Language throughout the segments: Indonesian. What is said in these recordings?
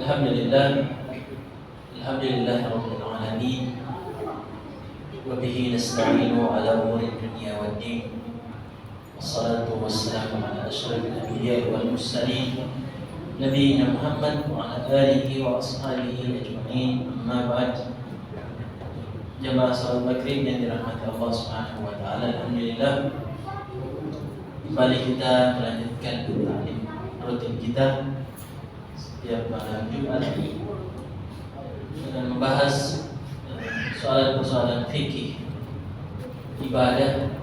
Alhamdulillah, Alhamdulillah Rabbil Alamin, wa bihi nasta'inu ala umuri dunya wad din. Wassalatu wassalamu ala asyrafil anbiya'i wal mursalin, nabiyina Muhammad wa ala alihi wa ashabihi ajma'in. Amma ba'd. Jamaah salat maghrib yang dirahmati Allah Subhanahu wa taala, alhamdulillah kembali kita melanjutkan ta'lim rutin kita setiap malam Jumat dengan membahas persoalan-persoalan fikih ibadah,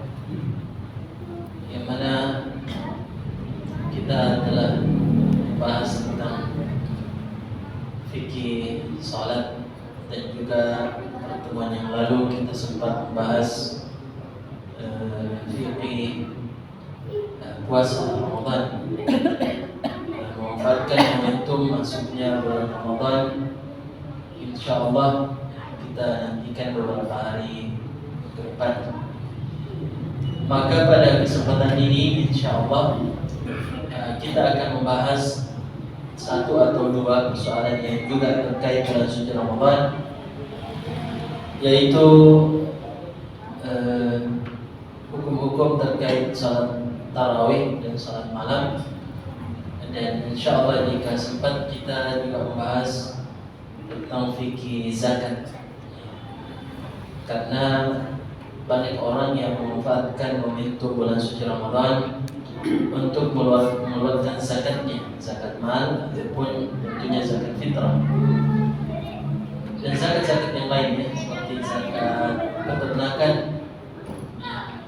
yang mana kita telah membahas tentang fikih salat, dan juga pertemuan yang lalu kita sempat membahas fikih puasa Ramadan, memanfaatkan momentum masuknya bulan Ramadan. InsyaAllah kita nantikan beberapa hari ke depan. Maka pada kesempatan ini InsyaAllah kita akan membahas satu atau dua persoalan yang juga terkait bulan suci Ramadan, yaitu hukum-hukum terkait salat tarawih dan salat malam. Dan insyaallah jika sempat kita juga membahas tentang fikih zakat, karena banyak orang yang memanfaatkan momentum bulan suci Ramadan untuk mengeluarkan zakatnya, zakat mal ataupun tentunya zakat fitrah, dan zakat-zakat yang lainnya seperti zakat peternakan,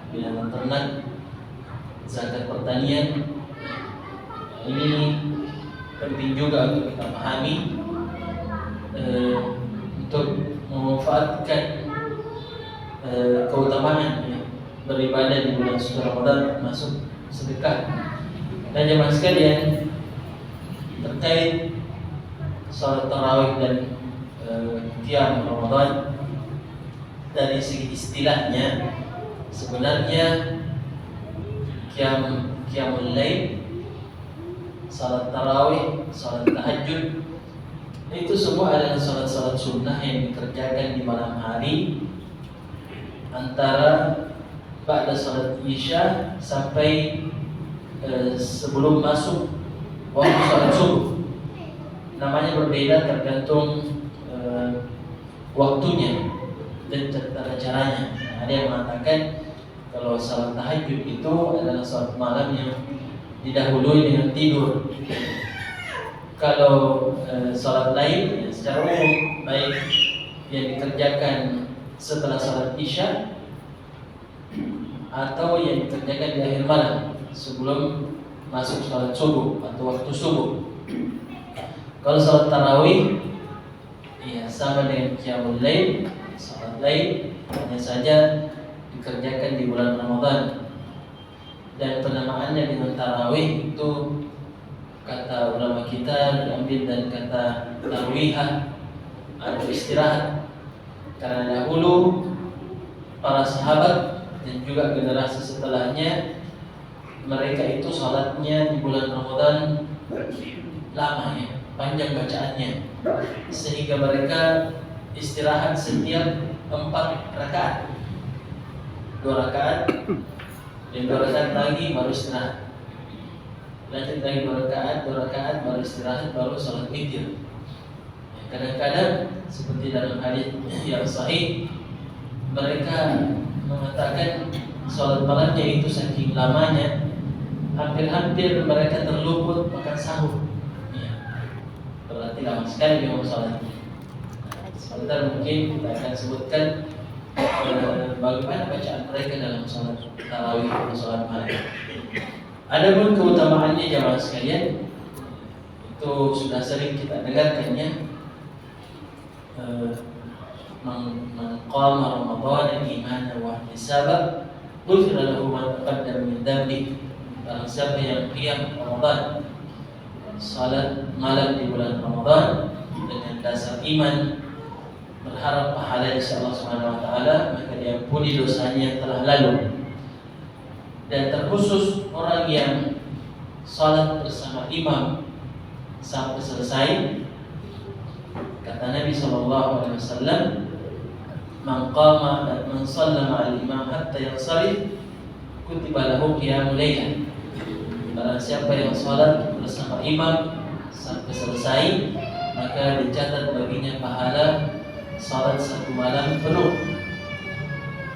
binatang ternak, zakat pertanian. Ini penting juga untuk kita pahami untuk memanfaatkan keutamaan beribadah di bulan suci Ramadan, termasuk sedekah. Dan jemaah sekalian, terkait salat tarawih dan qiyam Ramadan, dari segi istilahnya sebenarnya qiyamul lail, salat tarawih, salat tahajud, itu semua adalah salat-salat sunnah yang dikerjakan di malam hari antara ba'da salat isya sampai sebelum masuk waktu salat subuh. Namanya berbeda tergantung waktunya dan tata caranya. Ada yang mengatakan kalau salat tahajud itu adalah salat malam yang didahului dengan tidur. Kalau salat lain secara umum, baik yang dikerjakan setelah salat isya atau yang dikerjakan di akhir malam sebelum masuk salat subuh atau waktu subuh. Kalau salat tarawih sama dengan qiyamul lail, salat lail, hanya saja dikerjakan di bulan Ramadan. Dan penamaannya dengan tarawih itu kata ulama kita diambil dari kata tarwihah atau istirahat, karena dahulu para sahabat dan juga generasi setelahnya, mereka itu salatnya di bulan Ramadan lama, panjang bacaannya, sehingga mereka istirahat setiap 4 rakaat, 2 rakaat dan 2 rakaat lagi baru istirahat, lanjut lagi 2 rakaat baru istirahat, baru salat witir. Kadang-kadang seperti dalam hadis yang sahih, mereka mengatakan salat malamnya itu saking lamanya, hampir-hampir mereka terluput makan sahur. Berarti lama sekali memang salatnya. Sebentar mungkin kita akan sebutkan bagaimana bacaan mereka dalam salat tarawih atau salat malam. Adapun keutamaannya jamaah sekalian, itu sudah sering kita dengarkannya. Man qama Ramadan imanan wa ihtisaban ghufira lahu ma taqaddama min dhanbi. Barang siapa yang qiyam Ramadan, salat malam di bulan Ramadan dengan dasar iman, berharap pahala dari Allah Subhanahu wa taala, maka diampuni dosanya yang telah lalu. Dan terkhusus orang yang salat bersama imam sampai selesai, Kata Nabi SAW, man sallama al-imam hatta yansarif kutiba lahu qiyamul lail. Barang siapa yang salat bersama imam sampai selesai, maka dicatat baginya pahala salat satu malam penuh.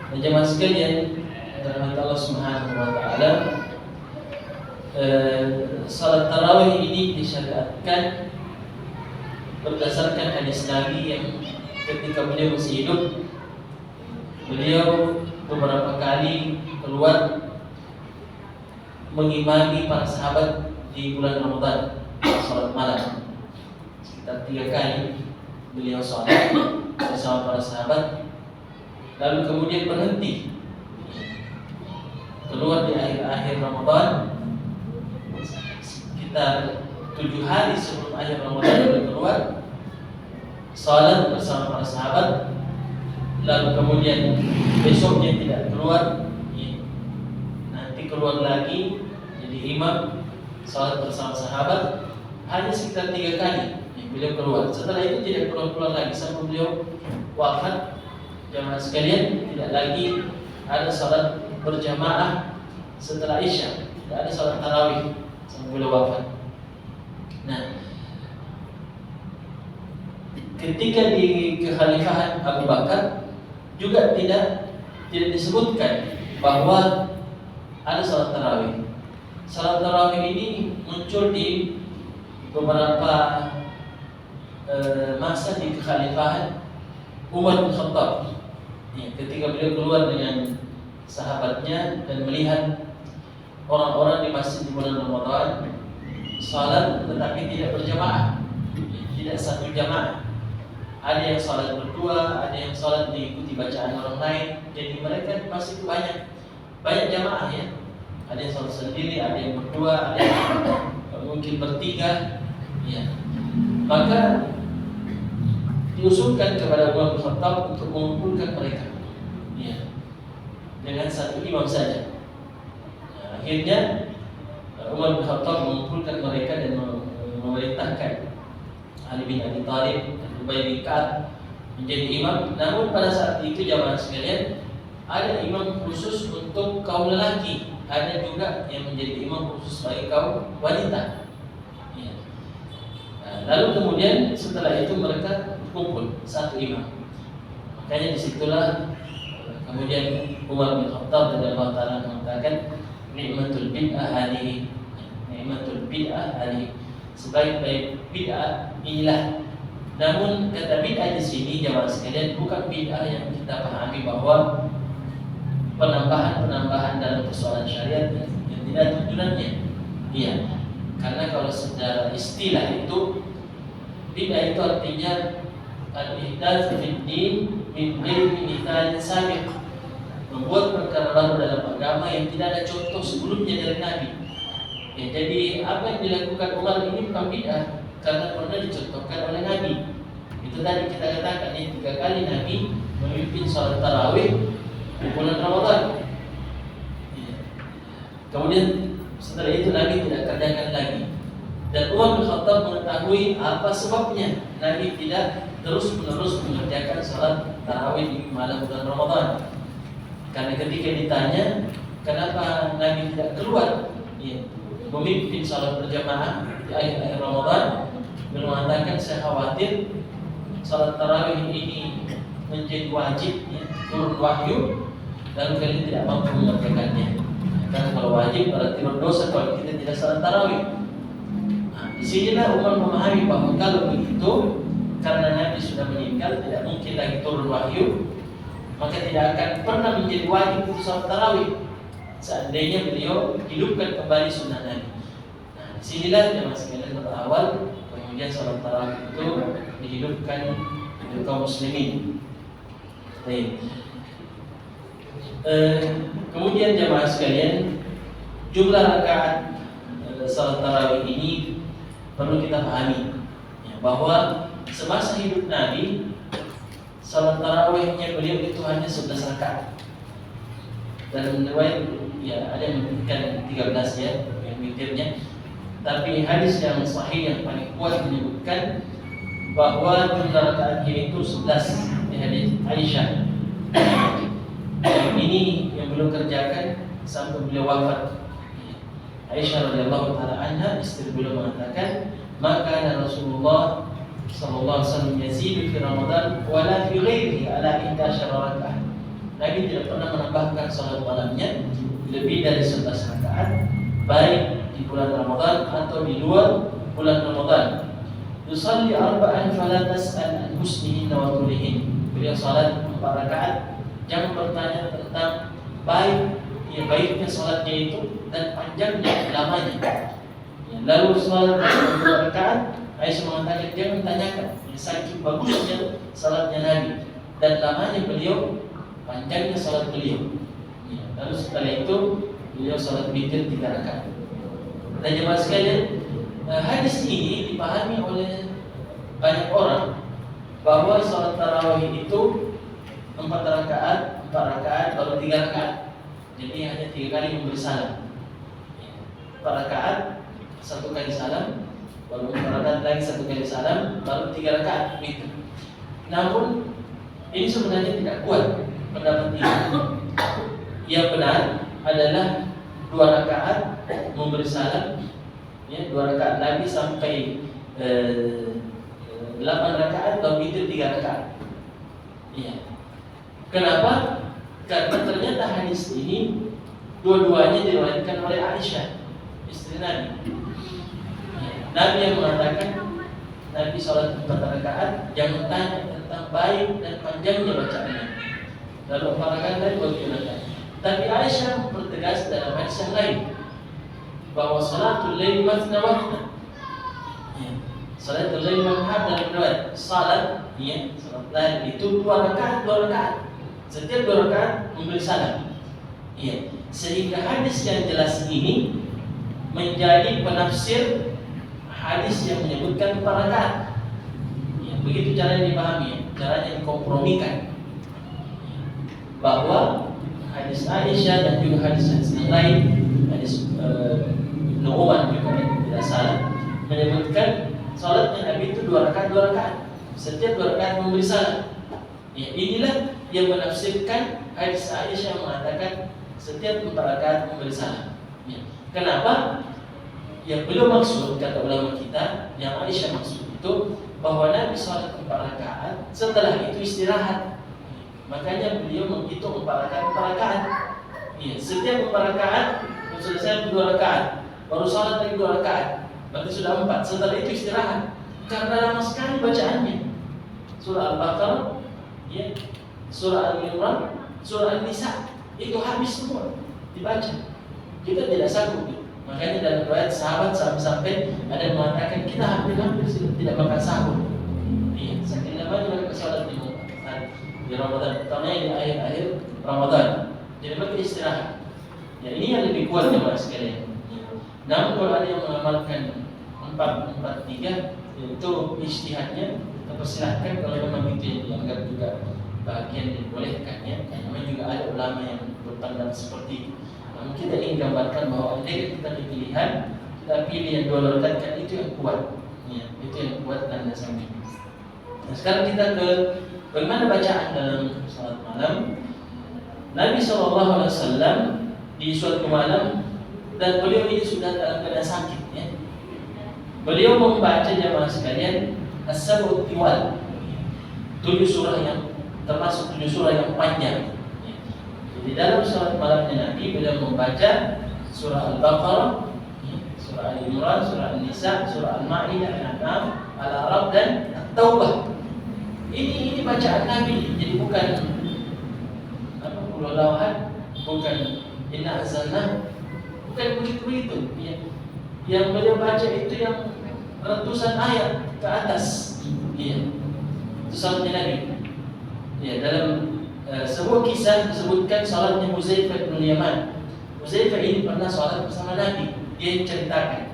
Dan jemaah sekalian, rahmat Allah Subhanahu wa taala, salat tarawih ini disyariatkan berdasarkan hadis Nabi yang ketika beliau masih hidup, beliau beberapa kali keluar mengimami para sahabat di bulan Ramadan, salat malam. Sekitar 3 kali beliau salat bersama para sahabat, lalu kemudian berhenti keluar di akhir Ramadan. Sekitar 7 hari sebelum akhir Ramadan beliau keluar salat bersama para sahabat, lalu kemudian besoknya tidak keluar, nanti keluar lagi jadi imam salat bersama sahabat. Hanya sekitar 3 kali beliau keluar. Setelah itu tidak keluar lagi sampai beliau wafat. Jamaah sekalian, tidak lagi ada salat berjamaah setelah Isya, tidak ada salat tarawih sampai beliau wafat. Nah, ketika di kekhalifahan Abu Bakar juga tidak disebutkan bahwa ada salat tarawih. Salat tarawih ini muncul di beberapa masa di kekhalifahan Umar bin Khattab. Ketika beliau keluar dengan sahabatnya dan melihat orang-orang di masjid di bulan Ramadan salat tetapi tidak berjamaah, tidak satu jamaah. Ada yang salat berdua, ada yang salat diikuti bacaan orang lain. Jadi mereka di masjid itu banyak jamaah ya. Ada yang salat sendiri, ada yang berdua, ada yang mungkin bertiga. Ya. Maka diusulkan kepada Umar bin Khattab untuk mengumpulkan mereka, ya, dengan satu imam saja. Nah, akhirnya Umar bin Khattab mengumpulkan mereka dan memerintahkan Ali bin Abi Thalib dan Ubay bin Ka'ab menjadi imam. Namun pada saat itu jamaah sekalian, ada imam khusus untuk kaum lelaki, ada juga yang menjadi imam khusus bagi kaum wanita. Ya. Nah, lalu kemudian setelah itu mereka kumpul satu imam. Makanya disitulah kemudian Umar bin Khattab radhiyallahu taala mengatakan nikmatul bid'ah hadhihi, nikmatul bid'ah hadhihi, sebaik-baik bid'ah inilah. Namun kata bid'ah di sini jamaah sekalian bukan bid'ah yang kita pahami bahwa penambahan dalam persoalan syariat yang tidak tuntunannya. Iya. Karena kalau secara istilah itu bid'ah itu artinya al-ihdaats fid din min ghairi mithalin sabiq, membuat perkara baru dalam agama yang tidak ada contoh sebelumnya dari Nabi. Ya, jadi apa yang dilakukan Umar ini bukan bid'ah karena pernah dicontohkan oleh Nabi. Itu tadi kita katakan ini 3 kali Nabi memimpin salat tarawih di bulan Ramadan. Ya. Kemudian setelah itu Nabi tidak kerjakan lagi. Dan Umar bin Khattab mengetahui apa sebabnya Nabi tidak terus-menerus mengerjakan salat tarawih di malam bulan Ramadan. Karena ketika ditanya kenapa Nabi tidak keluar memimpin salat berjamaah di akhir Ramadan, beliau mengatakan saya khawatir salat tarawih ini menjadi wajib, turun wahyu, lalu kalian tidak mampu mengerjakannya. Karena kalau wajib berarti berdosa kalau kita tidak salat tarawih. Di sinilah Umar memahami bahwa kalau begitu, karena Nabi sudah meninggal, tidak mungkin lagi turun wahyu, maka tidak akan pernah menjadi wajib untuk salat tarawih seandainya beliau hidupkan kembali sunnah Nabi. Nah, di sinilah jemaah sekalian berawal kemudian salat tarawih itu dihidupkan oleh kaum muslimin. Baik. Kemudian jemaah sekalian, jumlah rakaat salat tarawih ini perlu kita pahami ya, bahwa semasa hidup Nabi salat tarawihnya beliau itu hanya 11 rakaat. Dan riwayat ya ada yang menyebutkan 13 ya, yang witirnya. Tapi hadis yang sahih yang paling kuat menyebutkan bahwa jumlah rakaatnya itu 11 di hadis Aisyah. Ini yang belum kerjakan sampai beliau wafat. Aisyah radhiyallahu taala anha, istri beliau, mengatakan, maka Rasulullah sallallahu alaihi wasallam yazidu fi Ramadan wala fi ghairihi ala 11 rakaat. Nabi tidak pernah menambahkan salat malamnya lebih dari 11 rakaat, baik di bulan Ramadan atau di luar bulan Ramadan. Yusalli arba'an fala tas'al an husnihin wa tulihin. Beliau salat 4 rakaat, jangan bertanya tentang baiknya salatnya itu dan panjangnya, lamanya. Lalu salat 2 rakaat, Aisyah mengatakan, jangan tanyakan saking bagusnya salatnya Nabi dan lamanya beliau, panjangnya salat beliau. Lalu setelah itu beliau salat witir 3 rakaat. Dan jemaah sekalian, hadis ini dipahami oleh banyak orang bahwa salat tarawih itu 4 rakaat, baru 3 rakaat. Jadi hanya 3 kali memberi salam. 4 rakaat, 1 kali salam, baru 4 rakaat lagi 1 kali salam, baru 3 rakaat witir. Namun ini sebenarnya tidak kuat pendapat ini. Yang benar adalah 2 rakaat memberi salam, 2 rakaat lagi sampai 8 rakaat, baru witir 3 rakaat. Kenapa? Karena ternyata hadis ini dua-duanya diriwayatkan oleh Aisyah, istri Nabi. Nabi yang mengatakan, Nabi sholat 4 rakaat, jangan tanya tentang baik dan panjangnya bacaannya. Lalu 4 rakaat lagi baru 3 rakaat. Tapi Aisyah mempertegas dalam hadis yang lain bahwa salatul lail mathna wathna. Salatul lail mathna dalam riwayat salat lain itu 2 rakaat, 2 rakaat. Setiap 2 rakaat memberi salam. Sehingga hadis yang jelas ini menjadi penafsir hadis yang menyebutkan 4 rakaat. Begitu caranya dipahami, caranya dikompromikan. Bahwa hadis Aisyah dan juga hadis yang lain, hadis Ibnu Umar juga tidak salah, menyebutkan salatnya Nabi itu 2 rakaat, 2 rakaat. Setiap 2 rakaat memberi salam. Inilah yang menafsirkan hadis Aisyah yang mengatakan setiap 4 rakaat memberi salam. Kenapa? Yang belum maksud, kata ulama kita, yang Aisyah maksud itu bahwa Nabi salat 4 rakaat, setelah itu istirahat. Makanya beliau menghitung 4 rakaat, 4 rakaat. Setiap 4 rakaat selesai 2 rakaat, baru salat lagi 2 rakaat, berarti sudah 4. Setelah itu istirahat. Karena lama sekali bacaannya. Surah Al-Baqarah, surah Al-Imran, surah An-Nisa, itu habis semua dibaca. Kita tidak sanggup. Makanya dalam riwayat sahabat sampai ada yang mengatakan kita hampir tidak makan sahur. Saking lamanya mereka salat di Ramadan, utamanya di akhir-akhir Ramadan. Jadi mereka istirahat. Ini yang lebih kuat jemaah sekalian. Namun kalau ada yang mengamalkan 4-4-3, itu ijtihadnya terpersilahkan kalau memang itu yang dianggap juga bagian dibolehkannya. Memang juga ada ulama yang berpandang seperti itu. Namun kita ingin gambarkan bahwa andai kita dipilihan, kita pilih yang 2 rakaat, kan itu yang kuat. Itu yang kuat landasannya. Nah, sekarang kita ke bagaimana bacaan dalam salat malam. Nabi SAW di suatu malam, dan beliau ini sudah dalam keadaan sakit. Beliau membaca jamaah sekalian As-Sab'ut Tiwal, 7 surah yang termasuk 7 surah yang panjang. Di dalam salat malamnya Nabi beliau membaca surah Al-Baqarah, surah Al-Imran, surah An-Nisa, surah Al-Ma'idah, Al-An'am, Al-A'raf dan At-Taubah. Ini bacaan Nabi. Jadi bukan Qul-Huwallahu, bukan Inna Anzalna, bukan begitu. Yang beliau baca itu yang ratusan ayat ke atas. Itu salatnya Nabi. Dalam sebuah kisah disebutkan salatnya Huzaifah bin Yaman. Huzaifah ini pernah salat bersama Nabi. Dia ceritakan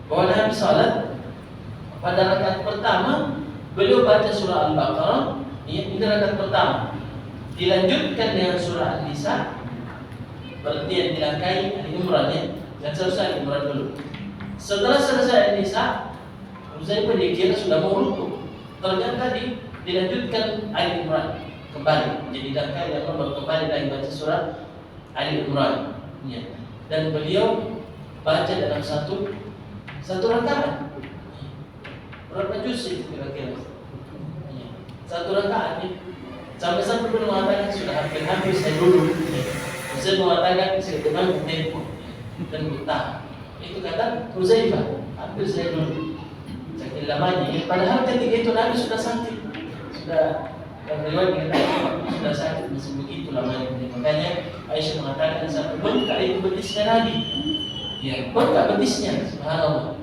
bahwa Nabi salat pada rakaat pertama beliau baca surah Al-Baqarah. Ini rakaat pertama. Dilanjutkan dengan surah An-Nisa. Berarti yang dilangkai Al-Imran, dan selesai Al-Imran dulu. Setelah selesai An-Nisa, Huzaifah dikira sudah mau rukuk. ternyata dilanjutkan Ali Imran kembali. Jadi rakaat yang nomor kembali lagi baca surah Ali Imran. Ya. Dan beliau baca dalam satu rakaat. Berapa juz itu kira-kira? Ya. Satu rakaat. Ya. Sampai-sampai beliau mengatakan sudah hampir saya duduk. Ya. Saya mengatakan saya dengan tempo dan bertahan. Itu kata Huzaifah, hampir saya duduk. Saking lamanya. Ya. Padahal ketika itu Nabi sudah sakit, sudah sudah sakit, masih begitu lamanya. Makanya Aisyah mengatakan sampai bengkak itu betisnya Nabi. Ya, bengkak betisnya. Subhanallah.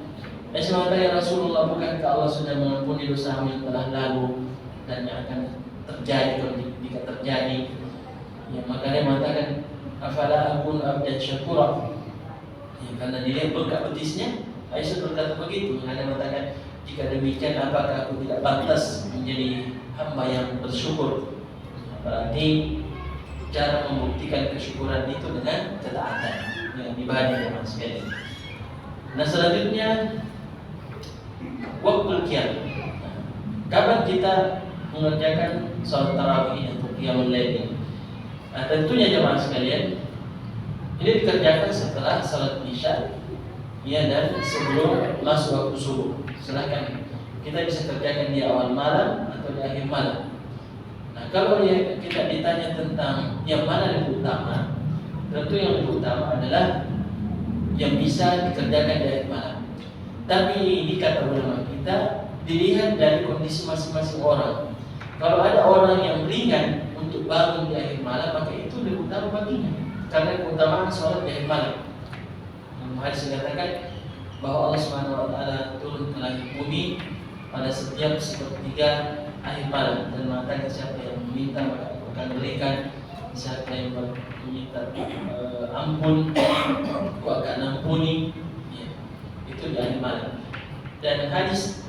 Aisyah mengatakan Rasulullah, bukankah Allah sudah mengampuni dosa yang telah lalu dan yang akan terjadi kalau jika terjadi? Ya, makanya mengatakan afala akun abdan syakura. Ya, karena dia bengkak betisnya, Aisyah berkata begitu. Makanya mengatakan jika demikian apakah aku tidak pantas menjadi hamba yang bersyukur? Berarti cara membuktikan kesyukuran itu dengan ketaatan yang ibadah yang sekali. Nah selanjutnya waktu qiyam. Kapan kita mengerjakan salat tarawih atau qiyamul lail? Nah, tentunya jemaah sekalian, ini dikerjakan setelah salat isya, ya, dan sebelum masuk waktu subuh. Silahkan kita bisa kerjakan di awal malam atau di akhir malam. Nah, kalau kita ditanya tentang yang mana lebih utama, tentu yang lebih utama adalah yang bisa dikerjakan di akhir malam. Tapi ini kata ulama kita dilihat dari kondisi masing-masing orang. Kalau ada orang yang ringan untuk bangun di akhir malam, maka itu lebih utama baginya, karena keutamaan sholat di akhir malam. Hadis dikatakan bahwa Allah Subhanahu wa taala turun ke langit bumi pada setiap sepertiga akhir malam dan mengatakan siapa yang meminta maka akan berikan, siapa yang meminta ampun aku akan ampuni. Ya, itu di akhir malam. Dan hadis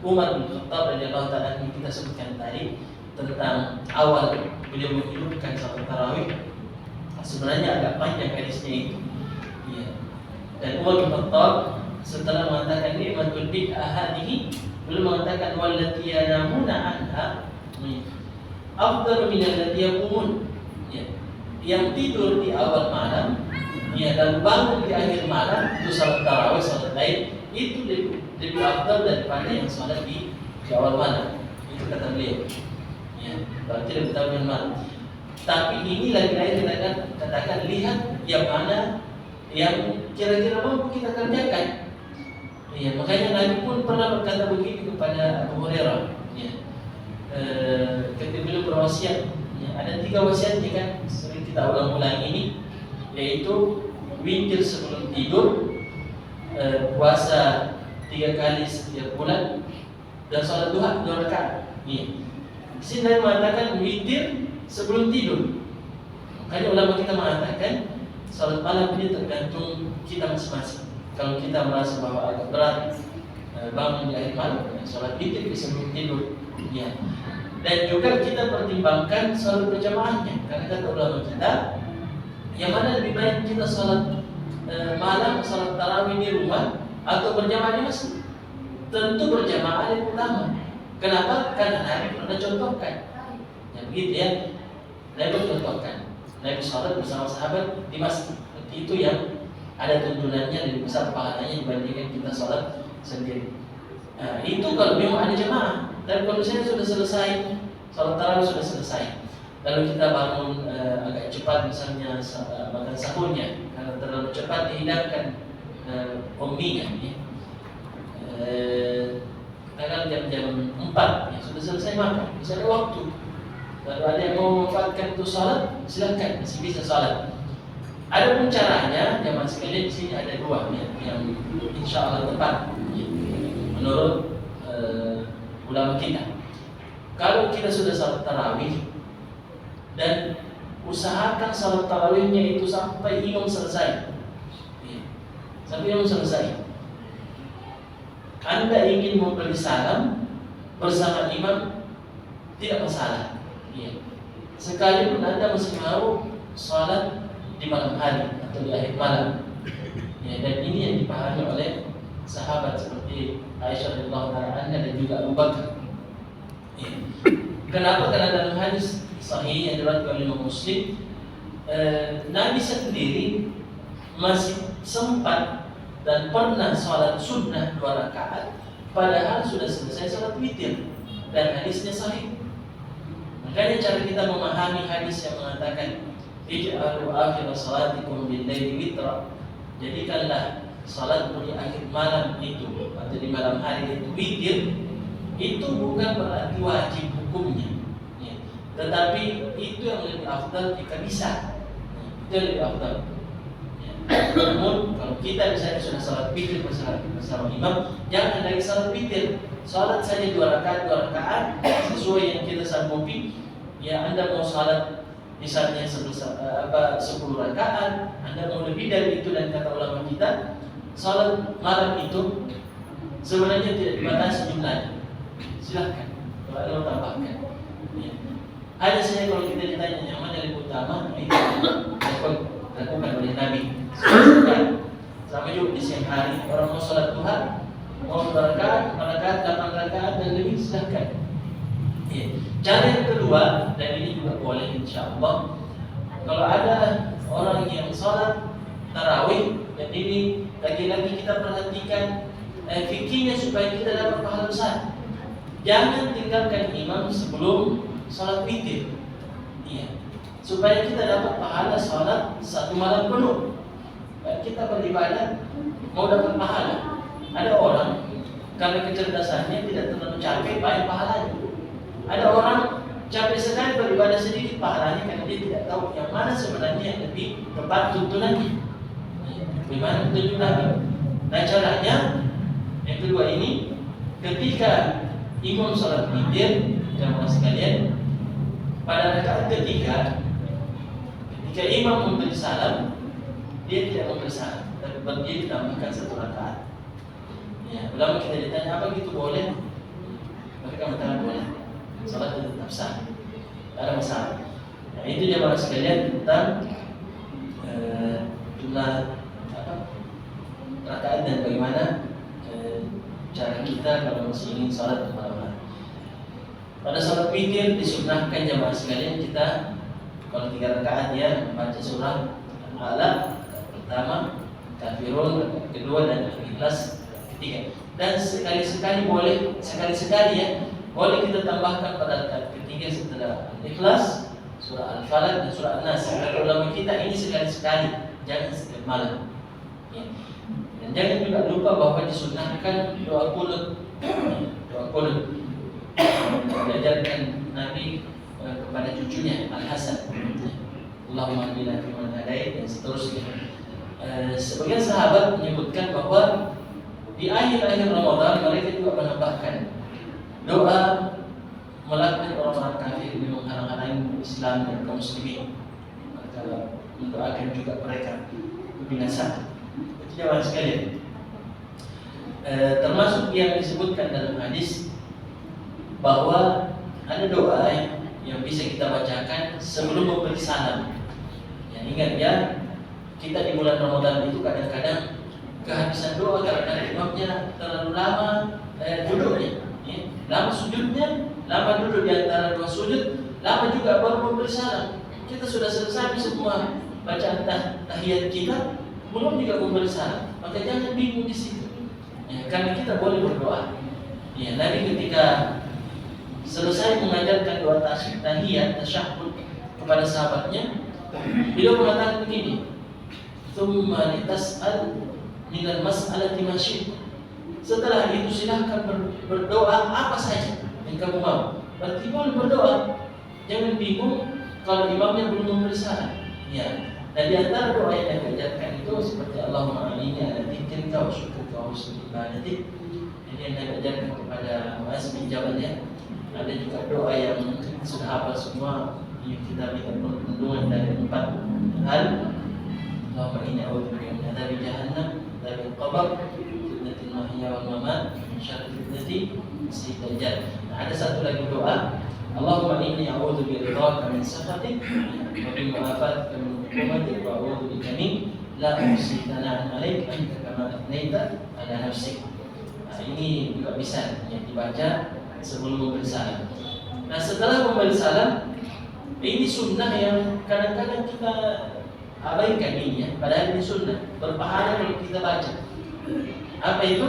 Umar bin Khattab radhiyallahu taala yang kita sebutkan tadi tentang awal beliau menghidupkan salat tarawih, sebenarnya agak panjang hadisnya itu. Ya. Dan Umar bin Khattab setelah mengatakan nikmatul bid'ah hadhihi, beliau mengatakan wallati yanamuna anha afdalu min allati yaqumun. Ya. Yang tidur di awal malam, ya, dan bangun di akhir malam itu salat tarawih, salat lain itu lebih afdal daripada yang salat di awal malam. Itu kata beliau. Ya, berarti lebih tahu yang malam. Tapi ini lagi-lagi kita katakan lihat yang mana yang kira-kira mampu kita kerjakan. Ya, makanya Nabi pun pernah berkata begini kepada Abu Hurairah. Ya, ketika beliau berwasiat, ya, ada 3 wasiatnya kan, sering kita ulang-ulang ini, yaitu witir sebelum tidur, puasa 3 kali setiap bulan, dan salat duha 2 rakaat. Ya. Di sini Nabi mengatakan witir sebelum tidur. Makanya ulama kita mengatakan salat malam ini tergantung kita masing-masing. Kalau kita merasa bahwa agak berat bangun di akhir malam, salat witir sebelum tidur. Ya. Dan juga kita pertimbangkan salat berjamaahnya. Karena kata ulama kita, yang mana lebih baik kita salat malam, salat tarawih di rumah atau berjamaah di masjid? Tentu berjamaah yang utama. Kenapa? Karena Nabi pernah contohkan. Ya begitu ya. Nabi contohkan. Nabi salat bersama sahabat di masjid. Itu yang ada tuntunannya lebih besar pahalanya dibandingkan kita salat sendiri. Nah, itu kalau memang ada jamaah. Dan kalau misalnya sudah selesai, salat tarawih sudah selesai, lalu kita bangun agak cepat, misalnya makan sahurnya, karena terlalu cepat dihidangkan umminya. Ya. Kadang jam 4 ya, sudah selesai makan, bisa ada waktu. Lalu ada yang mau memanfaatkan untuk salat, silakan, masih bisa salat. Ada pun caranya, jamaah sekalian di sini ada 2 ya, yang insya Allah tepat ya, menurut ulama kita. Kalau kita sudah salat tarawih dan usahakan salat tarawihnya itu sampai imam selesai, ya, sampai imam selesai. Anda ingin memberi salam bersama imam, tidak masalah. Ya. Sekalipun Anda masih mau salat di malam hari atau di akhir malam. Ya, dan ini yang dipahami oleh sahabat seperti Aisyah radhiyallahu anha dan juga Abu Bakar. Ya. Kenapa? Karena dalam hadis sahih yang diriwayatkan oleh Imam Muslim, Nabi sendiri masih sempat dan pernah sholat sunnah 2 rakaat padahal sudah selesai sholat witir, dan hadisnya sahih. Makanya cara kita memahami hadis yang mengatakan ij'alu akhir salatikum bil-laili witra, jadikanlah salat di akhir malam itu atau di malam hari itu witir, itu bukan berarti wajib hukumnya, ya. Tetapi itu yang lebih afdal jika bisa, itu yang lebih afdal, ya. Namun kalau kita misalnya sudah salat witir bersama imam, jangan lagi salat witir, salat saja 2 rakaat sesuai yang kita sanggupi. Ya, Anda mau salat misalnya 10 rakaat, Anda mau lebih dari itu, dan kata ulama kita salat malam itu sebenarnya tidak dibatasi jumlahnya. Silahkan kalau Anda mau tambahkan, ya. Hanya saja kalau kita ditanya yang mana yang utama, itu dilakukan oleh Nabi. Sama juga di siang hari, orang mau salat duha, mau 2 rakaat, 8 rakaat dan lebih, silahkan. Ya. Cara yang kedua, dan ini juga boleh insyaallah, kalau ada orang yang sholat tarawih, dan ini lagi-lagi kita perhatikan fikihnya supaya kita dapat pahala besar. Jangan tinggalkan imam sebelum sholat witir, iya, supaya kita dapat pahala sholat 1 malam penuh. Kita beribadah mau dapat pahala. Ada orang karena kecerdasannya tidak terlalu capek, banyak pahalanya. Ada orang capek sekali beribadah sedikit, pahalanya karena dia tidak tahu yang mana sebenarnya yang lebih tepat tuntunannya. Bagaimana petunjuk Nabi? Nah, caranya yang kedua ini, ketika imam sholat witir, jamaah sekalian, pada rakaat ketiga, ketika imam memberi salam, dia tidak memberi salam, tapi dia ditambahkan 1 rakaat. Ya, ulama kita ditanya apa gitu boleh? Mereka mengatakan boleh. Salat itu tetap sah, tidak ada masalah. Nah, itu jamaah sekalian tentang jumlah rakaat dan bagaimana cara kita kalau masih ingin salat malam hari. Pada salat witir disunnahkan jamaah sekalian kita kalau 3 rakaat ya membaca surah Al-Alaq pertama, Kafirun kedua, dan Al-Ikhlas ketiga. Dan sekali-sekali boleh, sekali-sekali ya, boleh kita tambahkan pada rakaat ketiga setelah Al-Ikhlas, surah Al-Falaq dan surah An-Nas. Kata ulama kita ini sekali-sekali, jangan setiap malam. Ya. Dan jangan juga lupa bahwa disunnahkan doa qunut. Doa qunut diajarkan Nabi kepada cucunya Al-Hasan. Allahumma hdina fi man hadait, dan seterusnya. Sebagian sahabat menyebutkan bahwa di akhir-akhir Ramadan mereka juga menambahkan doa melakukan orang-orang kafir yang menghalang-halangi Islam dan kaum muslimin. Maka mendoakan juga mereka binasa. Itu jamaah sekalian. Termasuk yang disebutkan dalam hadis bahwa ada doa yang bisa kita bacakan sebelum memberi salam. Ya, ingat ya, kita di bulan Ramadan itu kadang-kadang kehabisan doa karena imamnya terlalu lama duduknya. Lama sujudnya, lama duduk di antara 2 sujud, lama juga baru memberi salam. Kita sudah selesai semua bacaan tahiyat kita, belum juga memberi salam. Maka jangan bingung di situ. Ya, karena kita boleh berdoa. Ya, Nabi ketika selesai mengajarkan doa tahiyat, tasyahud kepada sahabatnya, beliau mengatakan begini, "Tsumma litas'al minal mas'alati ma syi'ta." Setelah itu silahkan berdoa apa saja yang kamu mau. Berarti boleh berdoa. Jangan bingung kalau imamnya belum memberi salam. Ya. Dan di antara doa yang diajarkan itu seperti Allahumma inni ala dzikrika wa syukrika wa husni ibadatik. Jadi yang diajarkan kepada Muaz bin Jabal ya. Ada juga doa yang sudah hafal semua yang kita minta perlindungan dari 4 hal. Allahumma inni a'udzubika min adzabi jahannam, adzabil qabr, mahya wal mamat, min syarri fitnati masih dajjal. Nah, ada satu lagi doa, Allahumma inni a'udzu biridhaka min sakhatik wa bi mu'afatika min uqubatik wa a'udzu bika min la uhsi thana'an 'alaik anta kama athnayta ala nafsik. Nah, ini juga bisa yang dibaca sebelum memberi salam. Nah, setelah memberi salam, ini sunnah yang kadang-kadang kita abaikan ini ya. Padahal ini sunnah, berpahala kalau kita baca. Apa itu?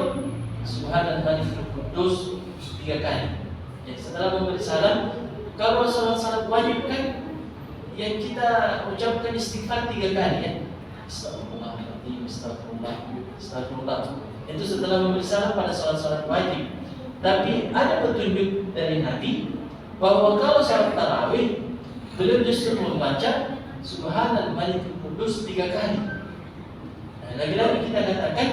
Subhanal Malikul Quddus 3 kali. Ya, setelah memberi salam, kalau salat wajib kan yang kita ucapkan istighfar 3 kali ya. Astagfirullahaladzim, astagfirullah, astagfirullah. Itu setelah memberi salam pada salat wajib. Tapi ada petunjuk dari Nabi bahwa kalau salat tarawih beliau justru membaca Subhanal Malikul Quddus 3 kali. Nah, lagi-lagi kita katakan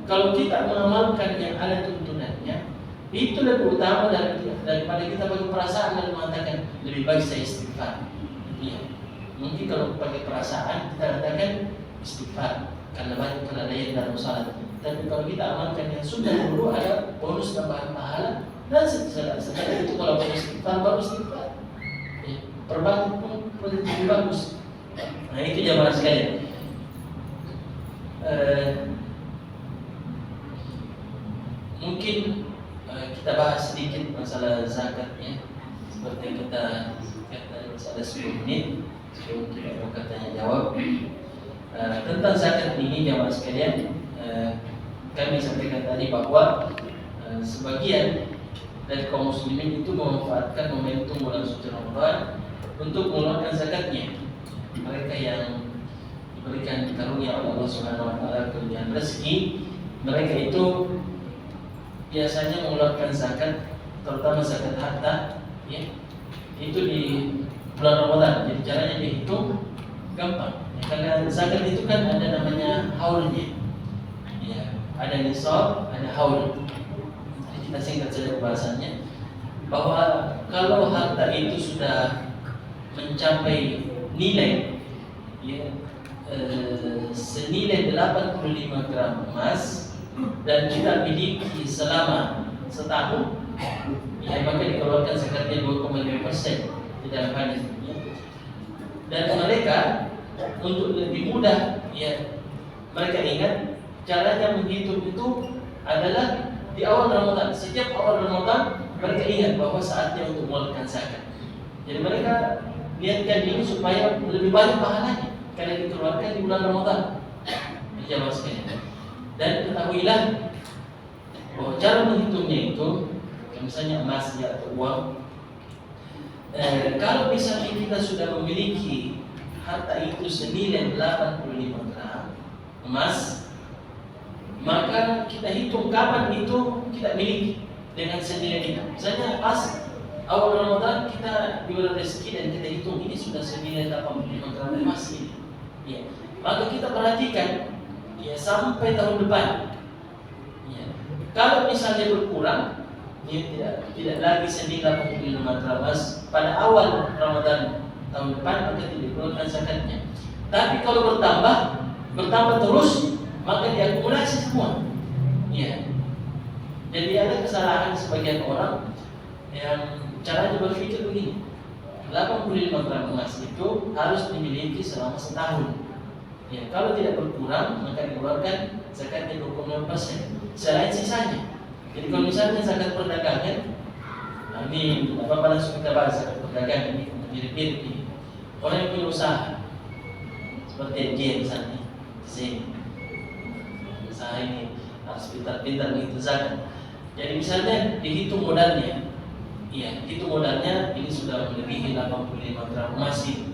kalau kita mengamalkan yang ada tuntunannya, itu lebih utama daripada kita bagi perasaan dan mengatakan lebih baik saya istighfar. Iya. Mungkin kalau pakai perasaan kita katakan istighfar karena banyak kelalaian dalam salat. Tapi kalau kita amalkan yang sudah dulu ada bonus tambahan pahala dan setelah itu kalau bonus istighfar baru istighfar. Ya, perbanyak pun lebih bagus. Nah itu jamaah sekalian. Mungkin kita bahas sedikit masalah zakat ya. Seperti yang kita katakan masalah 10 menit sebelum kita buka tanya jawab. Tentang zakat ini jamaah sekalian, kami sampaikan tadi bahwa sebagian dari kaum muslimin itu memanfaatkan momentum bulan suci Ramadan untuk mengeluarkan zakatnya. Mereka yang diberikan karunia oleh Allah Subhanahu wa taala kelebihan rezeki, mereka itu biasanya mengeluarkan zakat, terutama zakat harta ya. Itu di bulan Ramadan. Jadi caranya dihitung gampang. Ya, karena zakat itu kan ada namanya haulnya. Ya, ada nisab, ada haul. Jadi kita singkat saja pembahasannya bahwa kalau harta itu sudah mencapai nilai ya, senilai 85 gram emas dan kita miliki selama setahun, ya maka dikeluarkan zakatnya 2,5% di dalam hadis ya. Dan mereka untuk lebih mudah ya, mereka ingat caranya menghitung itu adalah di awal Ramadan. Setiap awal Ramadan mereka ingat bahwa saatnya untuk mengeluarkan zakat. Jadi mereka niatkan ini supaya lebih banyak pahalanya karena dikeluarkan di bulan Ramadan. Jamaah sekalian. Dan ketahuilah bahwa cara menghitungnya itu, misalnya emas ya, atau uang. Kalau misalnya kita sudah memiliki harta itu senilai 85 gram emas, maka kita hitung kapan itu kita miliki dengan senilai itu. Misalnya pas awal Ramadan kita diberi rezeki dan kita hitung ini sudah senilai 85 gram emas ini. Ya. Maka kita perhatikan ya sampai tahun depan. Ya. Kalau misalnya berkurang, ya tidak lagi senilai 85 gram emas pada awal Ramadan tahun depan, maka tidak dikeluarkan zakatnya. Tapi kalau bertambah terus, maka diakumulasi semua. Ya. Jadi ada kesalahan sebagian orang yang caranya berpikir begini. 85 gram emas itu harus dimiliki selama setahun. Ya, kalau tidak berkurang maka dikeluarkan zakatnya 25%. Selain sisanya. Jadi kalau misalnya zakat perdagangan, nah ini Bapak langsung kita bahas zakat perdagangan ini mirip-mirip ini. Orang yang punya usaha seperti dia misalnya di sini, usaha ini harus pintar-pintar menghitung zakat. Jadi misalnya dihitung modalnya. Iya, itu modalnya ini sudah melebihi 85 gram emas ini.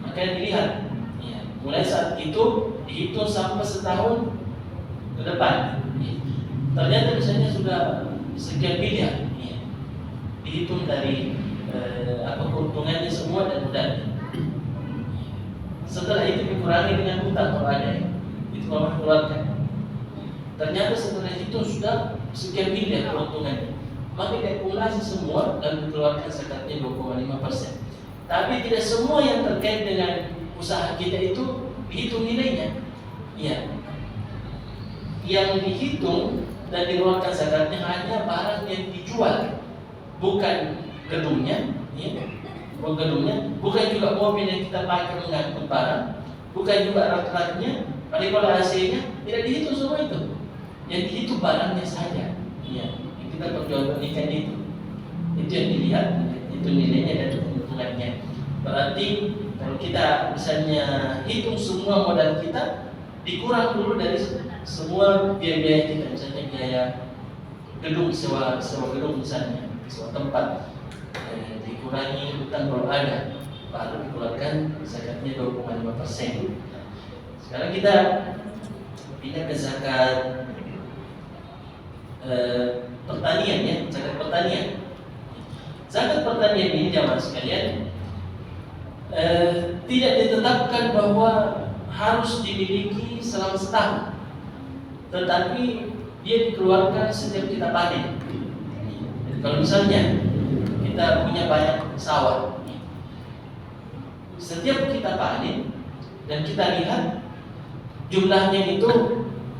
Maka dilihat, ya, mulai saat itu dihitung sampai setahun ke depan. Ya. Ternyata misalnya sudah sekian miliar, ya. Dihitung dari keuntungannya semua dan modalnya. Setelah itu dikurangi dengan hutang kalau ada, ya. Itu kalau keluarkan. Ternyata setelah itu sudah sekian miliar keuntungannya. Maka diakumulasi semua dan dikeluarkan zakatnya 2,5%. Tapi tidak semua yang terkait dengan usaha kita itu dihitung nilainya. Ya. Yang dihitung dan dikeluarkan zakatnya hanya barang yang dijual, bukan gedungnya, ya. Bukan gedungnya, bukan juga mobil yang kita pakai mengangkut barang, bukan juga rak-raknya, padahal kalau AC-nya tidak dihitung semua itu. Yang dihitung barangnya saja. Ya. Kita perjualbelikan itu. Itu yang dilihat, itu nilainya dan keuntungannya. Berarti kalau kita misalnya hitung semua modal kita, dikurang dulu dari semua biaya-biaya kita, misalnya biaya gedung, sewa gedung misalnya, sewa tempat, dikurangi hutang kalau ada, baru dikeluarkan zakatnya 2,5%. Sekarang kita pindah ke zakat pertanian ya, zakat pertanian. Zakat pertanian ini jamaah sekalian tidak ditetapkan bahwa harus dimiliki selama setahun, tetapi dia dikeluarkan setiap kita panen. Jadi kalau misalnya kita punya banyak sawah, setiap kita panen dan kita lihat jumlahnya itu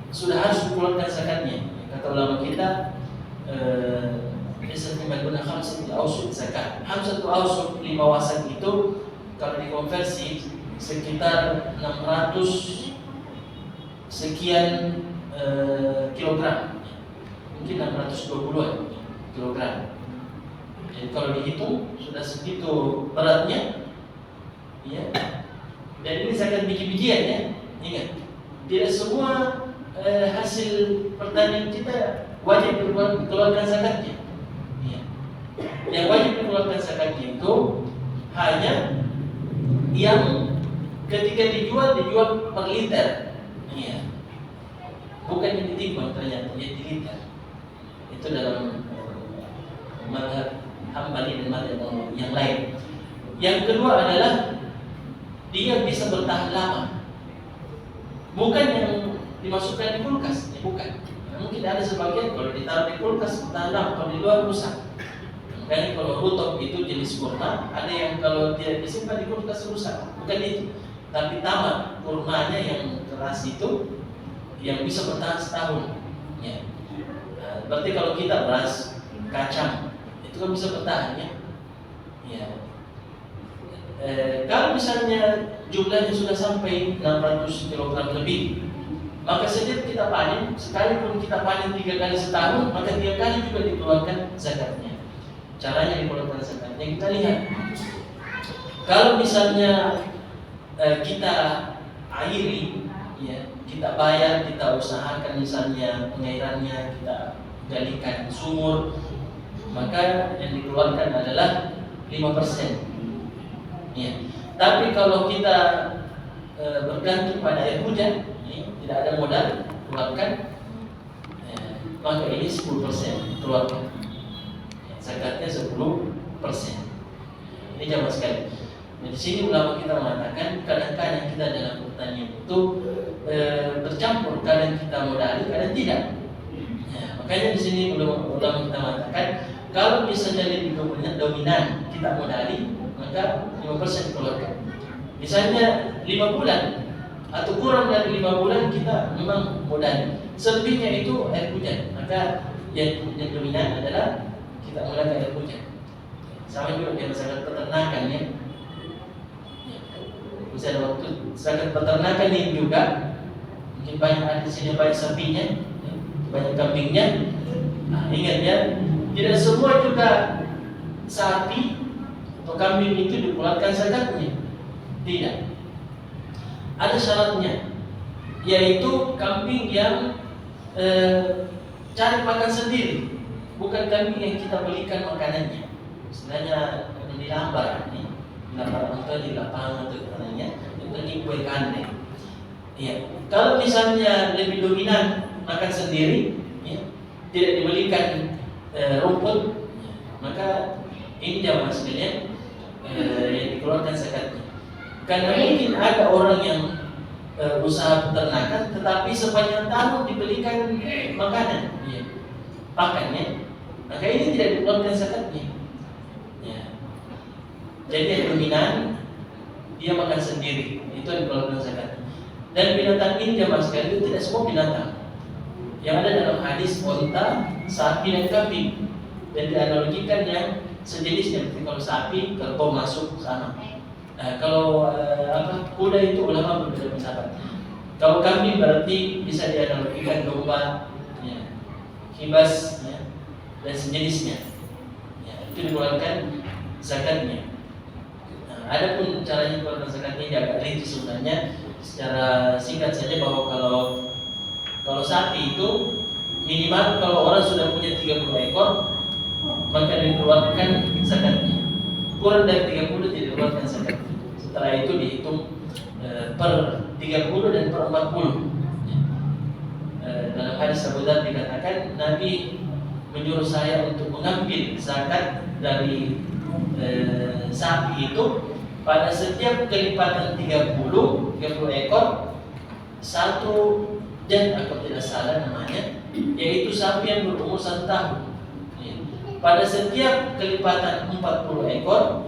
sudah harus dikeluarkan zakatnya. Kata ulama kita, biasanya menggunakan khamsatu awsuq zakat. Khamsatu awsuq 5 wasak itu kalau dikonversi sekitar 600 sekian kilogram, mungkin 620 kilogram. Jadi kalau dihitung sudah segitu beratnya, ya. Dan ini zakat biji-bijian ya. Ingat, tidak semua hasil pertanian kita wajib dikeluarkan zakatnya. Ya. Yang wajib dikeluarkan zakatnya itu hanya yang ketika dijual per liter. Ya. Bukan yang ditimbang ternyata, yang di liter. Itu dalam mazhab Hambali dan mazhab yang lain. Yang kedua adalah dia bisa bertahan lama. Bukan yang dimasukkan di kulkas, ya bukan. Mungkin ada sebagian kalau ditaruh di kulkas bertahan lama, kalau di luar rusak. Makanya kalau rutop itu jenis kurma, ada yang kalau tidak disimpan di kulkas rusak. Bukan itu, tapi tamat kurmanya yang keras itu yang bisa bertahan setahun. Ya. Nah, berarti kalau kita beras, kacang, itu kan bisa bertahan ya. Ya. Kalau misalnya jumlahnya sudah sampai 600 kg lebih, maka setiap kita panen, sekalipun kita panen 3 kali setahun, maka 3 kali juga dikeluarkan zakatnya. Caranya dikeluarkan zakatnya kita lihat. Kalau misalnya kita airi, ya, kita bayar, kita usahakan misalnya pengairannya, kita galikan sumur, maka yang dikeluarkan adalah 5%. Ya. Tapi kalau kita bergantung pada air hujan, ya, tidak ada modal keluarkan, maka ini 10% keluarkan. Ya, zakatnya 10%. Ini jamaah sekali. Nah, di sini ulama kita mengatakan kadang-kadang kita dalam pertanian itu bercampur, kadang kita modali, kadang tidak. Ya, makanya di sini ulama kita mengatakan kalau misalnya lebih dominan kita modali, maka 5% keluarkan. Misalnya 5 bulan atau kurang dari 5 bulan kita memang modal. Selebihnya itu air hujan. Maka yang dominan adalah kita menggunakan air hujan. Sama juga dengan zakat peternakan ya. Misalnya waktu zakat peternakan ini juga mungkin banyak ada di sini banyak sapinya, banyak kambingnya. Nah, ingat ya, tidak semua juga sapi atau kambing itu dikeluarkan zakatnya. Tidak. Ada syaratnya, yaitu kambing yang cari makan sendiri, bukan kambing yang kita belikan makanannya. Sebenarnya di lambar ini, lambar atau di lapangan atau katanya, itu di kue kandeng. Ya. Kalau misalnya lebih dominan makan sendiri, ya, tidak dibelikan rumput, ya, maka ini jamaah sekalian yang dikeluarkan zakatnya. Karena mungkin ada orang yang usaha peternakan, tetapi sepanjang tahun dibelikan makanan, ya, pakannya, maka ini tidak dikeluarkan zakatnya. Ya. Jadi yang dominan dia makan sendiri, itu yang dikeluarkan zakat. Dan binatang ini jamaah sekalian itu tidak semua binatang. Yang ada dalam hadis unta, sapi dan kambing, dan dianalogikan yang sejenisnya. Kalau sapi, kerbau masuk sama. Kalau kuda itu ulama berbeda pendapat. Kalau kambing berarti bisa dianalogikan domba, ya, kibas, ya, dan sejenisnya. Ya. itu dikeluarkan zakatnya. Nah, ada pun caranya dikeluarkan zakatnya ini agak rinci sebenarnya. Secara singkat saja bahwa kalau sapi itu minimal kalau orang sudah punya 30 ekor maka dikeluarkan zakatnya. Kurang dari 30 tidak dikeluarkan zakat. Setelah itu dihitung per 30 dan per 40. Dalam hadis Abu Dzar dikatakan Nabi menyuruh saya untuk mengambil zakat dari sapi itu pada setiap kelipatan 30 ekor satu jan, kalau tidak salah namanya, yaitu sapi yang berumur 1 tahun. Pada setiap kelipatan 40 ekor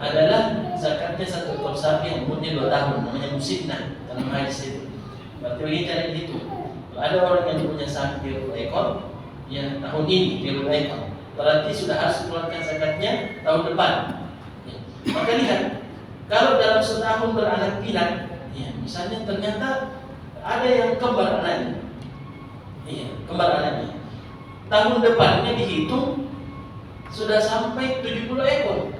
adalah zakatnya 1 ekor sapi yang umurnya 2 tahun, namanya musinah dalam hadis itu. Berarti begini cara itu. Ada orang yang punya sapi 30 ekor, ya tahun ini 30 ekor, berarti sudah harus keluarkan zakatnya tahun depan. Ya. Maka lihat, kalau dalam setahun beranak pinak, ya misalnya ternyata ada yang kembar anaknya, iya kembar anaknya. Tahun depannya dihitung sudah sampai 70 ekor.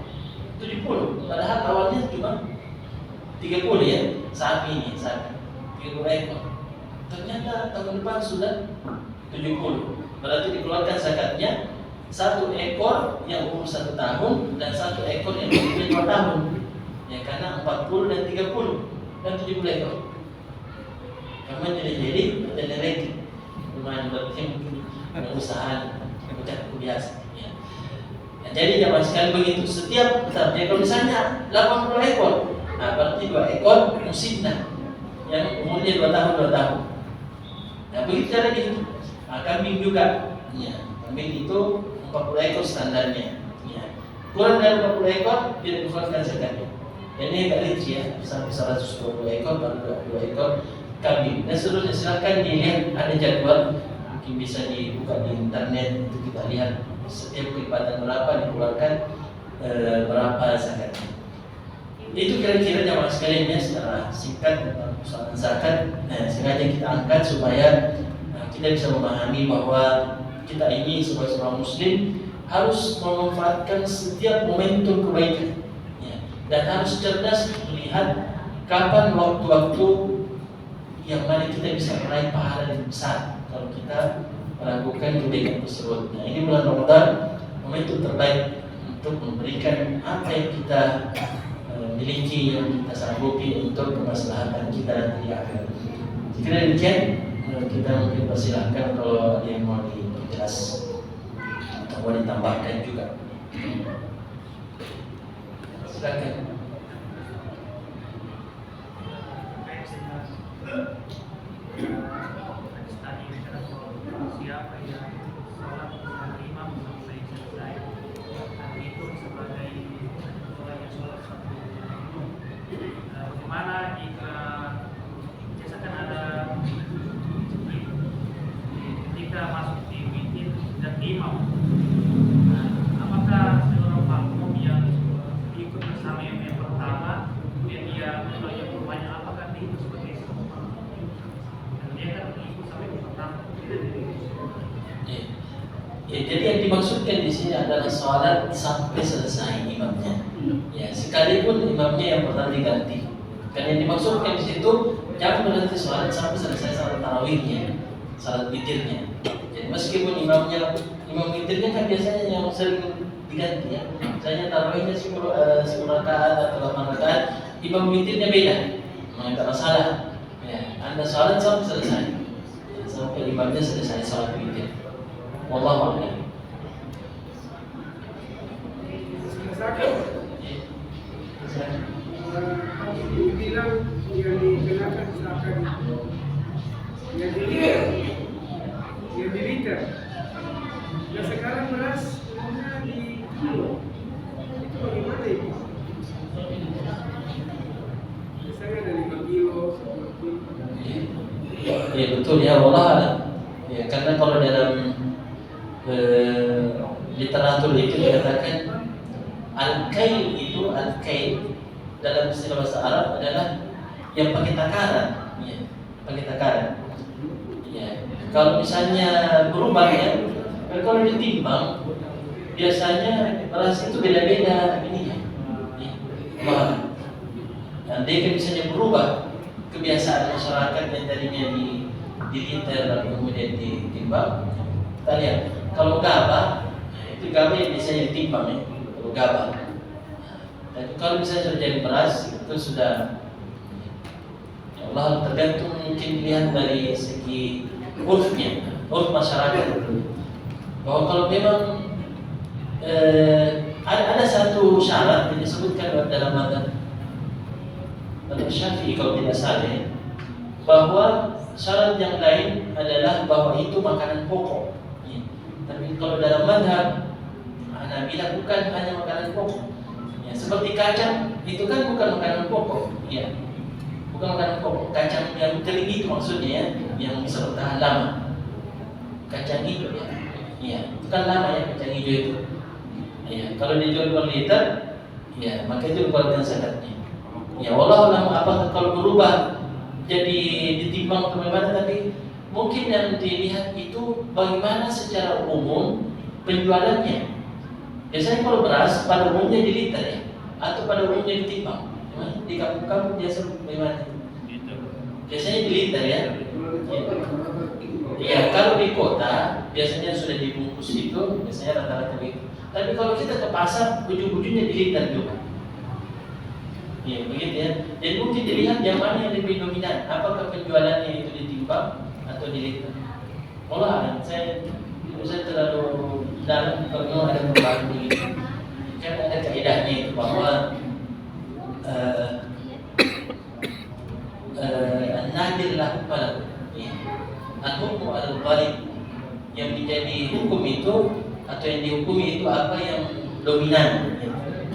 70, padahal awalnya cuma 30 ya, sapi ini, sapi 30 ekor. Ternyata tahun depan sudah 70. Berarti dikeluarkan zakatnya 1 ekor yang umur 1 tahun dan 1 ekor yang umurnya 2 tahun. Ya karena 40 dan 30 dan 70 ekor. Kamu jadi regi. Lumayan berarti mungkin usaha bukan biasa. Ya. Nah, jadi zaman sekali begitu. Setiap ya kalau misalnya 80 ekor, nah berarti 2 ekor musinah yang umurnya 2 tahun 2 tahun. Nah begitu cara gitu. Nah, kambing juga. Ya, kambing itu 40 ekor standarnya. Ya. Kurang dari 40 ekor tidak dikeluarkan zakatnya. Ini agak rinci ya, sampai 120 ekor baru 2 ekor kambing. Dan seterusnya silakan dilihat, ada jadwal. Mungkin bisa dibuka di internet untuk kita lihat setiap kelipatan berapa dikeluarkan berapa zakatnya. Itu kira-kira jamaah sekalian ya, secara singkat tentang persoalan zakat. Sengaja kita angkat supaya kita bisa memahami bahwa kita ini sebagai seorang muslim harus memanfaatkan setiap momentum kebaikan ya, dan harus cerdas melihat kapan waktu-waktu yang mana kita bisa meraih pahala yang besar kalau kita melakukan kebaikan tersebut. Nah, ini bulan Ramadan momentum terbaik untuk memberikan apa yang kita miliki, yang kita sanggupi untuk kemaslahatan kita nanti di akhirat. Jika demikian, kita mungkin persilahkan kalau ada yang mau dijelas atau mau ditambahkan juga. Silakan. Siapa yang sholat bersama imam sampai selesai, dan itu sebagai sholat satu. Bagaimana jika biasakan ada ketika masuk di witir dan imam, apakah seorang makmum yang ikut bersama yang pertama kemudian dia menolak rumahnya, apakah itu sebagai seorang makmum dan dia kan ikut sampai pertama? Ya, jadi yang dimaksudkan di sini adalah sholat sampai selesai imamnya. Ya, sekalipun imamnya yang pernah diganti. Karena yang dimaksudkan di situ jangan berhenti sholat sampai selesai salat tarawihnya, salat witirnya. Jadi meskipun imam witirnya kan biasanya yang sering diganti ya. Misalnya tarawihnya 10 rakaat atau 8 rakaat, imam witirnya beda. Tidak masalah. Ya, Anda sholat sampai selesai. Sampai imamnya selesai salat witir. Wallahu a'lam. Bilang yang dikenakan zakat yang di liter. Nah sekarang beras di kilo. Itu bagaimana itu? Biasanya ada 5 kilo, 10 kilo. Ya betul ya, wallahu a'lam. Ya karena kalau dalam literatur itu dikatakan al-kail itu dalam istilah bahasa Arab adalah yang pakai takaran, ya, pakai takaran. Ya, kalau misalnya berubah ya, kalau ditimbang biasanya beras itu beda-beda ininya. Dan dia kan bisa berubah kebiasaan masyarakat yang tadinya di liter lalu kemudian ditimbang. Kita lihat kalau gabah itu gabah yang biasanya ditimbang ya, kalau gabah. Tapi kalau misalnya sudah jadi beras itu sudah ya Allah tergantung mungkin dilihat dari segi urfnya, urf masyarakat. Bahwa kalau memang ada satu syarat yang disebutkan dalam madzhab Syafi'i kalau tidak salah ya, bahwa syarat yang lain adalah bahwa itu makanan pokok. Ya. Tapi kalau dalam madzhab Hanabilah bukan hanya makanan pokok. Ya, seperti kacang itu kan bukan makanan pokok. Ya. Bukan makanan pokok. Kacang yang kering itu maksudnya ya, yang bisa bertahan lama. Kacang hijau ya. Ya, itu kan lama ya kacang hijau itu. Ya, kalau dijual per liter, ya maka itu dikeluarkan zakatnya. Ya, wallahu a'lam apakah kalau berubah jadi ditimbang atau bagaimana, tapi mungkin yang dilihat itu bagaimana secara umum penjualannya. Biasanya kalau beras pada umumnya di liter ya, atau pada umumnya ditimbang. Di kampung-kampung biasa bagaimana? Biasanya di liter ya. Ya, kalau di kota biasanya sudah dibungkus itu, biasanya rata-rata begitu. Tapi kalau kita ke pasar, ujung-ujungnya di liter juga. Ya, begitu ya. Jadi mungkin dilihat yang mana yang lebih dominan, apakah penjualannya itu ditimbang atau di liter. Saya terlalu dalam kalau ada perubahan begitu. Kan ada kaidahnya itu bahwa an-nadir lahu falak. Al-hukmu al-ghalib, yang menjadi hukum itu atau yang dihukumi itu apa yang dominan.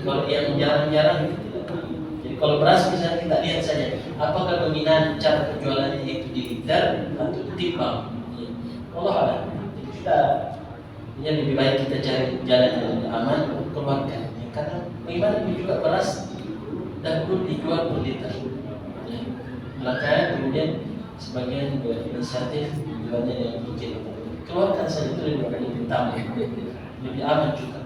Kalau yang jarang-jarang itu tidak. Jadi kalau beras misalnya kita lihat saja apakah dominan cara penjualannya itu di liter atau ditimbang. Allah a'lam. Kita ya lebih baik kita cari jalan yang aman untuk keluarkan. Ya, karena bagaimana juga beras dahulu dijual per liter. Ya. Belakangan kemudian sebagian inisiatif jualnya yang kecil. Keluarkan saja itu lebih utama, lebih aman juga.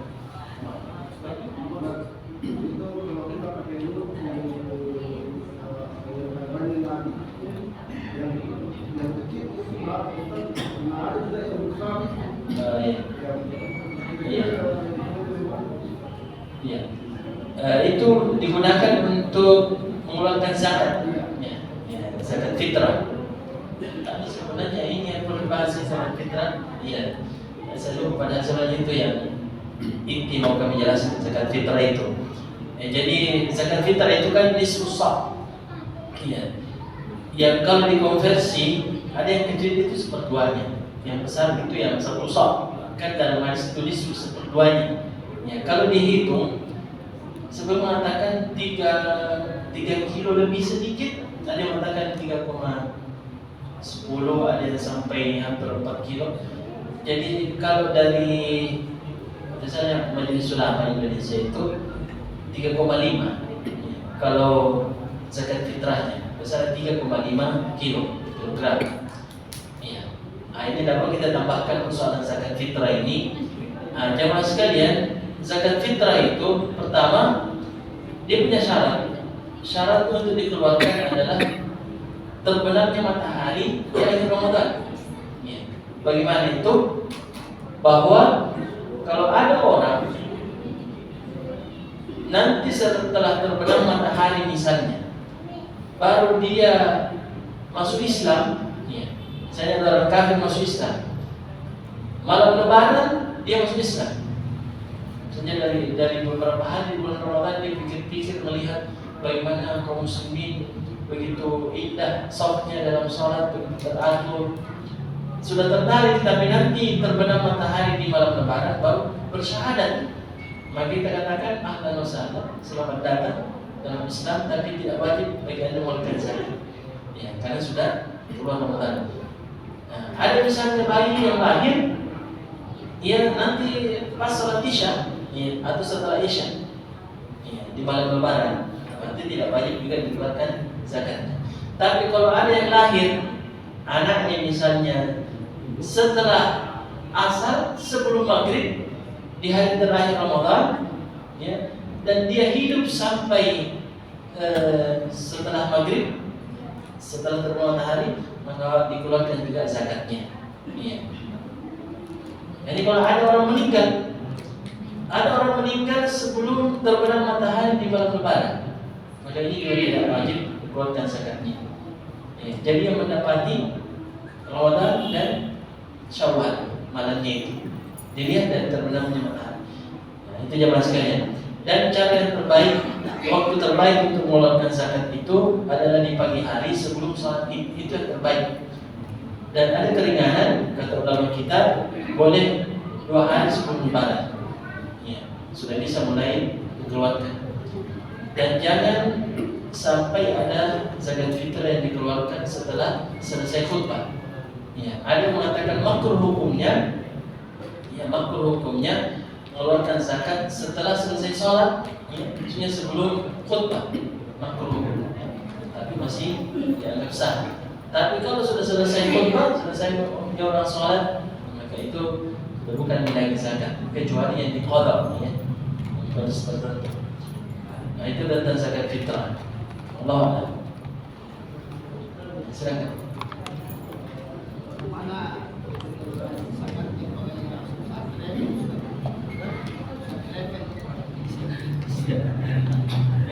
Itu digunakan untuk mengeluarkan zakat, zakat fitrah. Tapi sebenarnya ini yang perlu dibahas zakat fitrah. Iya, saya lupa pada sebenarnya itu yang inti mau kami jelaskan zakat fitrah itu. Jadi zakat fitrah itu kan disusah. Iya. Yang kalau dikonversi ada yang kecil itu seperduanya, yang besar itu yang satu sak. Kan dalam hadis tulis seperduanya. Ya, kalau dihitung sebelum mengatakan 3 kilo lebih sedikit, ada yang mengatakan 3,10, ada yang sampai hampir 4 kilo. Jadi kalau dari misalnya Majelis Ulama Indonesia itu 3,5. Kalau zakat fitrahnya besar 3,5 kilogram. Iya. Nah, ini dapat kita tambahkan persoalan zakat fitrah ini. Nah, jamaah sekalian, zakat fitrah itu pertama dia punya syarat. Syarat untuk dikeluarkan adalah terbenamnya matahari di akhir Ramadan. Ya. Bagaimana itu? Bahwa kalau ada orang nanti setelah terbenam matahari misalnya, baru dia masuk Islam, ya. Misalnya orang kafir masuk Islam, malam Lebaran dia masuk Islam. Misalnya dari beberapa hari bulan Ramadan dia pikir-pikir melihat bagaimana kaum muslimin begitu indah safnya dalam sholat, begitu teratur, sudah tertarik, tapi nanti terbenam matahari di malam Lebaran baru bersyahadat. Maka kita katakan ahlan wa sahlan, selamat datang dalam Islam, tapi tidak wajib bagi anda mengeluarkan zakat. Ya, karena sudah keluar Ramadan. Nah, ada misalnya bayi yang lahir, ya nanti pas sholat Isya, ya, atau setelah Isya, ya, di malam Lebaran, nanti tidak wajib juga dikeluarkan zakatnya. Tapi kalau ada yang lahir, anaknya misalnya setelah asar sebelum maghrib, di hari terakhir Ramadan, ya, dan dia hidup sampai setelah maghrib, setelah terbenam matahari, maka dikeluarkan juga zakatnya. Ya. Jadi kalau ada orang meninggal sebelum terbenam matahari di malam Lebaran, maka ini juga tidak wajib dikeluarkan zakatnya. Ya. Jadi yang mendapati Ramadan dan Syawal malamnya itu dilihat dari terbenamnya matahari. Nah, itu jamaah sekalian. Dan cara yang terbaik, waktu terbaik untuk mengeluarkan zakat itu adalah di pagi hari sebelum sholat Id. Itu yang terbaik. Dan ada keringanan, kata ulama kita, boleh 2 hari sebelum Lebaran. Ya, sudah bisa mulai dikeluarkan. Dan jangan sampai ada zakat fitrah yang dikeluarkan setelah selesai khutbah. Ya, ada yang mengatakan makruh hukumnya, mengeluarkan zakat setelah selesai sholat, ya, maksudnya sebelum khutbah, makruh, ya. Tapi masih dianggap sah. Tapi kalau sudah selesai khutbah, selesai orang sholat, maka itu sudah bukan menagih zakat, kecuali yang diqadha, ya, harus tertentu. Nah, itu tentang zakat fitrah. Allah a'lam. Silakan. Mana zakat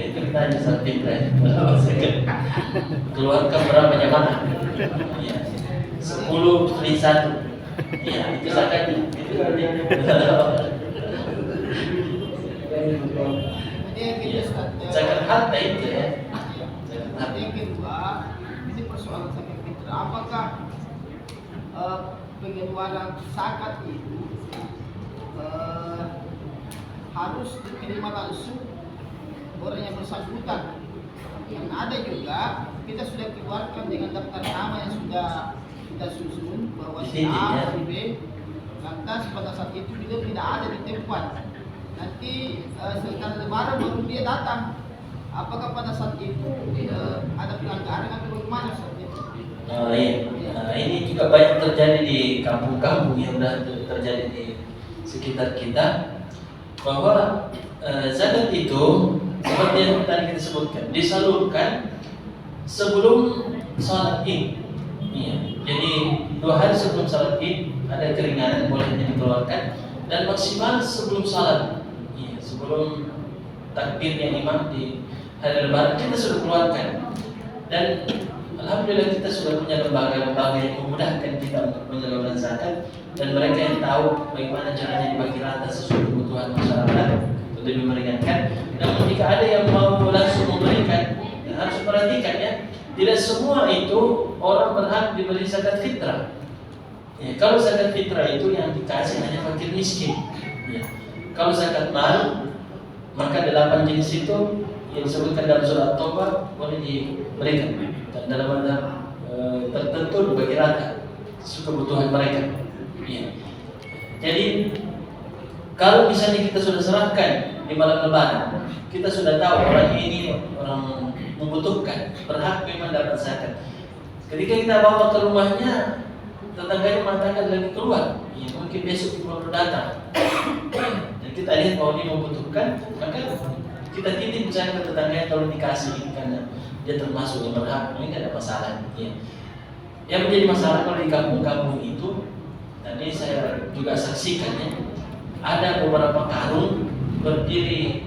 Itu ditanya sama fitrah. Keluarkan berapa jamaah? Ya. 10 kali 1. Ya, itu zakatnya. Itu artinya. Zakat harta itu ya. Zakat harta. Yang kedua, ini persoalan zakat fitrah. Apakah pengeluaran zakat itu harus diterima langsung orang yang bersangkutan? Yang ada juga kita sudah keluarkan dengan daftar nama yang sudah kita susun bahwa si A, si B, lantas pada saat itu juga tidak ada di tempat. Nanti setelah Lebaran baru dia datang. Apakah pada saat itu ada pelanggaran atau bagaimana saat itu? Iya. Nah, ini juga banyak terjadi di kampung-kampung yang sudah terjadi di sekitar kita, bahwa zakat itu seperti yang tadi kita sebutkan disalurkan sebelum sholat Id. Iya. Jadi 2 hari sebelum sholat Id ada keringanan bolehnya dikeluarkan, dan maksimal sebelum sholat. Iya, sebelum takbirnya imam di hari Lebaran kita sudah keluarkan. Dan alhamdulillah kita sudah punya lembaga-lembaga yang memudahkan kita untuk penyaluran zakat, dan mereka yang tahu bagaimana caranya dibagi rata sesuai kebutuhan masyarakat untuk lebih meringankan. Namun jika ada yang mau langsung memberikan, harus perhatikan ya, tidak semua itu orang berhak diberi zakat fitrah. Ya, kalau zakat fitrah itu yang dikasih hanya fakir miskin. Ya. Kalau zakat mal, maka 8 jenis itu yang disebutkan dalam surat Taubah boleh diberikan. Dan dalam mazhab tertentu dibagi rata sesuai kebutuhan mereka. Ya. Jadi kalau misalnya kita sudah serahkan di malam Lebaran, kita sudah tahu orang ini orang membutuhkan, berhak memang dapat zakat. Ketika kita bawa ke rumahnya, tetangganya mengatakan lagi keluar, ya, mungkin besok baru datang. Dan kita lihat bahwa dia membutuhkan, maka kita titip misalnya ke tetangganya tolong dikasih, karena dia termasuk yang berhak. Ini tidak ada masalah. Ya. Yang menjadi masalah kalau di kampung-kampung itu, tadi saya juga saksikan ya, ada beberapa karung berdiri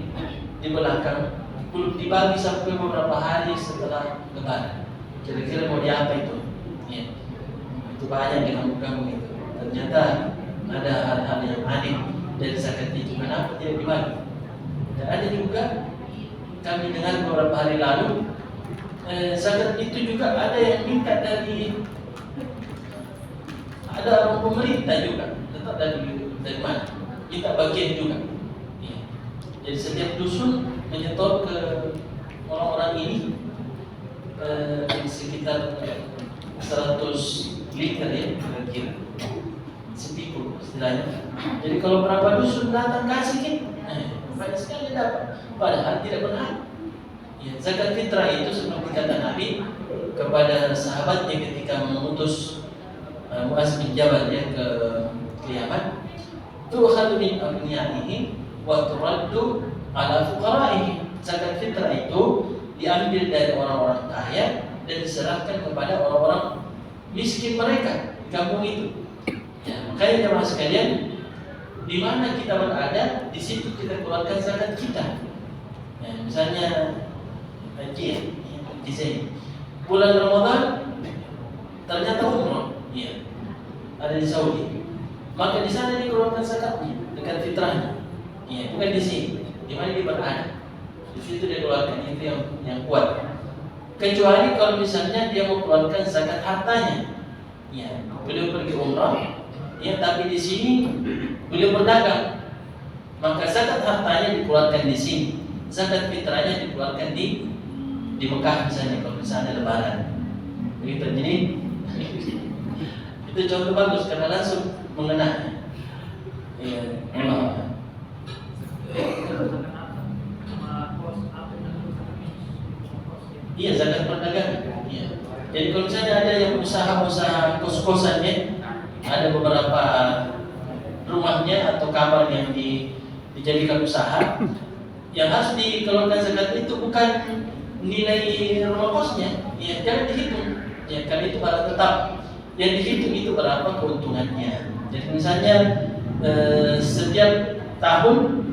di belakang, belum dibagi sampai beberapa hari setelah Lebaran. Kira-kira mau diapa itu? Ya. Itu banyak di kampung-kampung itu. Ternyata ada hal-hal yang aneh dari zakat itu. Kenapa tidak dibagi? Dan ada juga kami dengar beberapa hari lalu, zakat itu juga ada yang minta dari ada orang pemerintah juga, tetap dari mana? Minta bagian juga. Ya. Jadi setiap dusun menyetor ke orang-orang ini sekitar 100 liter ya, kira-kira sepikul istilahnya. Jadi kalau berapa dusun datang kasih kan, banyak sekali dapat. Padahal tidak berhak. Ya, zakat fitrah itu seperti kata Nabi kepada sahabatnya ketika mengutus Muaz bin Jabal ya ke Yaman, tu'khadhu min aghniyaihim wa turaddu ala fuqaraihim. Zakat fitrah itu diambil dari orang-orang kaya dan diserahkan kepada orang-orang miskin mereka di kampung itu. Ya, makanya jemaah sekalian, di mana kita berada, di situ kita keluarkan zakat kita. Ya, misalnya haji ya, di sini bulan Ramadan ternyata umroh, ya, ada di Saudi, maka di sana dikeluarkan zakatnya dekat fitrahnya. Ya, bukan di sini, di mana dia berada, di situ dia keluarkan, itu yang kuat. Kecuali kalau misalnya dia mau keluarkan zakat hartanya, ya, beliau pergi umrah, ya, tapi di sini beliau berdagang, maka zakat hartanya dikeluarkan di sini, zakat fitrahnya dikeluarkan di Mekah misalnya, kalau misalnya Lebaran, begitu. Jadi itu contoh bagus karena langsung mengenai. Ya, Allah. Iya, zakat perdagangan. Iya. Jadi kalau misalnya ada yang usaha kos-kosan ya, ada beberapa rumahnya atau kamar yang dijadikan usaha, yang harus dikeluarkan zakat itu bukan nilai rumah kosnya, ya, jangan dihitung, ya, karena itu barang tetap. Yang dihitung itu berapa keuntungannya. Jadi misalnya setiap tahun,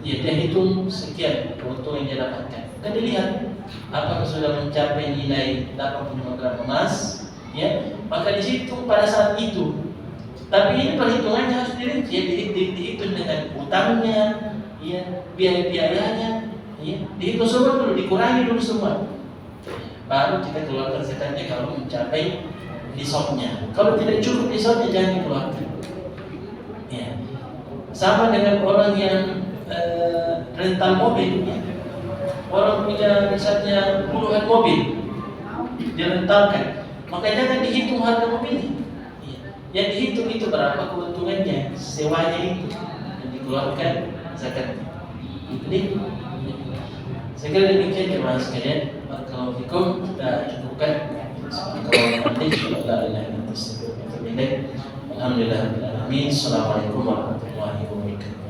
ya, dia hitung sekian keuntungan yang dia dapatkan. Kan dilihat apakah sudah mencapai nilai 85 gram emas, ya, maka dihitung pada saat itu. Tapi ini perhitungannya harus dirinci, ya, dihitung dengan utangnya, ya, biaya-biayanya, ya, dihitung semua dulu, dikurangi dulu semua, baru kita keluarkan zakatnya kalau mencapai nisabnya. Kalau tidak cukup nisabnya jangan dikeluarkan. Ya. Sama dengan orang yang rental mobil, ya. Orang punya misalnya puluhan mobil direntalkan, maka jangan dihitung harga mobilnya. Yang dihitung itu berapa keuntungannya, sewanya itu yang dikeluarkan zakatnya. Jadi saya kira demikian jemaah sekalian. Barakallahu fikum, kita cukupkan. Alhamdulillah. Assalamualaikum warahmatullahi wabarakatuh.